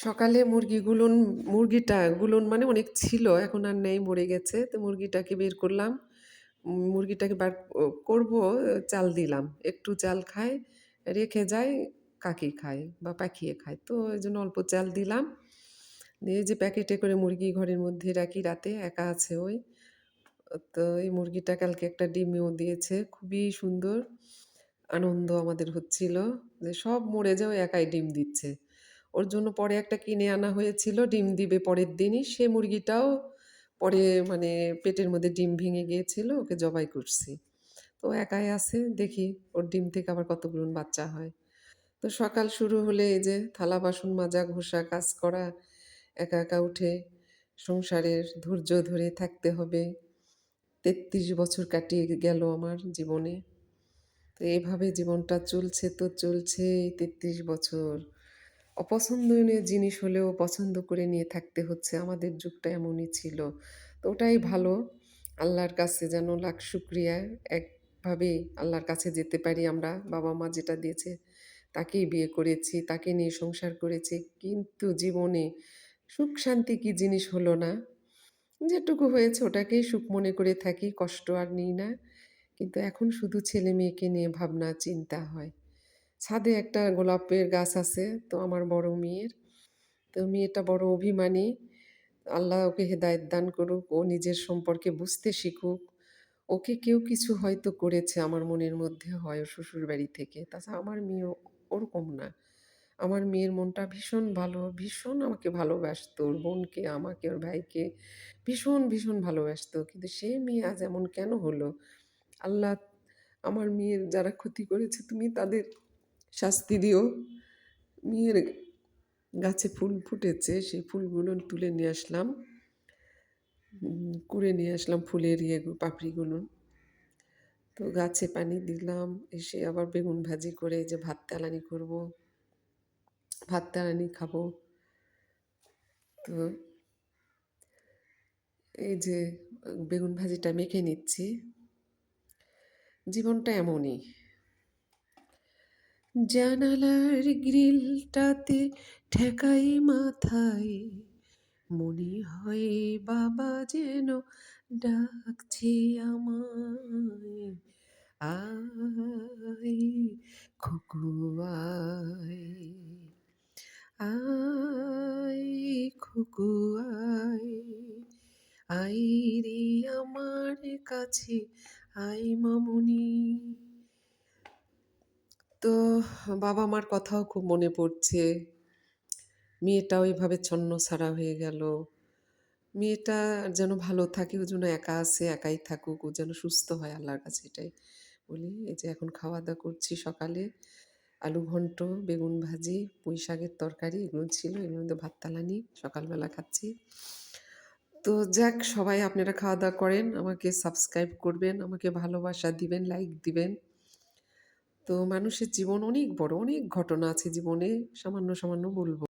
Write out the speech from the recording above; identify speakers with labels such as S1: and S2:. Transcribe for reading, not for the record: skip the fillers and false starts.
S1: সকালে মুরগিগুলোন মানে অনেক ছিল, এখন আর নেই, মরে গেছে। তো মুরগিটাকে বের করলাম। মুরগিটাকে বার করব, চাল দিলাম। একটু চাল খায়, রেখে যায়, কাকি খায় বা পাখিয়ে খায়। তো এজন্য অল্প চাল দিলাম। দিয়ে যে প্যাকেটে করে মুরগি ঘরের মধ্যে রাখি, রাতে একা আছে ওই। তো এই মুরগিটা কালকে একটা ডিমও দিয়েছে, খুবই সুন্দর। আনন্দ আমাদের হচ্ছিল যে সব মরে যাও, একাই ডিম দিচ্ছে। ওর জন্য পরে একটা কিনে আনা হয়েছিল, ডিম দিবে পরের দিনই। সে মুরগিটাও পরে মানে পেটের মধ্যে ডিম ভেঙে গিয়েছিল, ওকে জবাই করছি। তো একাই আছে, দেখি ওর ডিম থেকে আবার কতগুলো বাচ্চা হয়। তো সকাল শুরু হলে এই যে থালা বাসন মাজা, ঘষা, কাজ করা, একা একা উঠে সংসারের ধৈর্য ধরে থাকতে হবে। ৩৩ বছর কাটিয়ে গেল আমার জীবনে। তো এইভাবে জীবনটা চলছে তো চলছেই ৩৩ বছর। অপছন্দনীয় জিনিস হলেও পছন্দ করে নিয়ে থাকতে হচ্ছে। আমাদের যুগটা এমনই ছিল। তো ওটাই ভালো। আল্লাহর কাছে যেন লাখ শুকরিয়া। একভাবেই আল্লাহর কাছে যেতে পারি আমরা। বাবা-মা যেটা দিয়েছে তাকেই বিয়ে করেছি, তাকে নিয়ে সংসার করেছি। কিন্তু জীবনে সুখ শান্তি কি জিনিস হলো না। যেটুকু হয়েছে ওটাকেই সুখ মনে করে থাকি, কষ্ট আর নিই না। কিন্তু এখন শুধু ছেলে মেয়েকে নিয়ে ভাবনা চিন্তা হয়। ছাদে একটা গোলাপের গাছ আছে, তো আমার বড় মেয়ের। তো মেয়েটা বড় অভিমানী। আল্লাহ ওকে হেদায়েত দান করুক, ও নিজের সম্পর্কে বুঝতে শিখুক। ওকে কেউ কিছু হয়তো করেছে, আমার মনের মধ্যে হয়, ওর শ্বশুরবাড়ি থেকে। তাছাড়া আমার মেয়ে ওরকম না। আমার মেয়ের মনটা ভীষণ ভালো, ভীষণ আমাকে ভালোবাসতো। ওর বোনকে, আমাকে, ওর ভাইকে ভীষণ, ভীষণ ভালোবাসতো। কিন্তু সে মেয়ে আজ এমন কেন হলো? আল্লাহ, আমার মেয়ের যারা ক্ষতি করেছে তুমি তাদের শাস্তি দিও। মেয়ের গাছে ফুল ফুটেছে, সেই ফুলগুলো তুলে নিয়ে আসলাম। কুড়ে নিয়ে আসলাম ফুলের পাপড়িগুলো। তো গাছে পানি দিলাম, এসে আবার বেগুন ভাজি করে এই যে ভাত তেলানি করব, ভাত তেলানি খাবো। তো এই যে বেগুন ভাজিটা মেখে নিচ্ছি। জীবনটা এমনই। জানালার গ্রিলটাতে ঠেকাই মাথায়, মনে হয় বাবা যেন ডাকছে আমায়। আয় খুকু আয়, আয় খুকু আয়, আয় রে আমার কাছে, আয় মামুনি। তো বাবা মার কথাও খুব মনে পড়ছে। মেয়েটাও এভাবে ছন্নছাড়া হয়ে গেল। মেয়েটা যেন ভালো থাকে, ও যেন একা আছে, একাই থাকুক, ও যেন সুস্থ হয়, আল্লাহর কাছে এটাই বলি। এই যে এখন খাওয়া দাওয়া করছি। সকালে আলু ঘন্ট, বেগুন ভাজি, পুঁই শাকের তরকারি এগুলো ছিল, এর মধ্যে ভাত তালানি সকালবেলা খাচ্ছি। তো যাক, সবাই আপনারা খাওয়া দাওয়া করেন, আমাকে সাবস্ক্রাইব করবেন, আমাকে ভালোবাসা দিবেন, লাইক দিবেন। তো মানুষের জীবন অনেক বড়, অনেক ঘটনা আছে জীবনে, সামান্য সামান্য বলবো।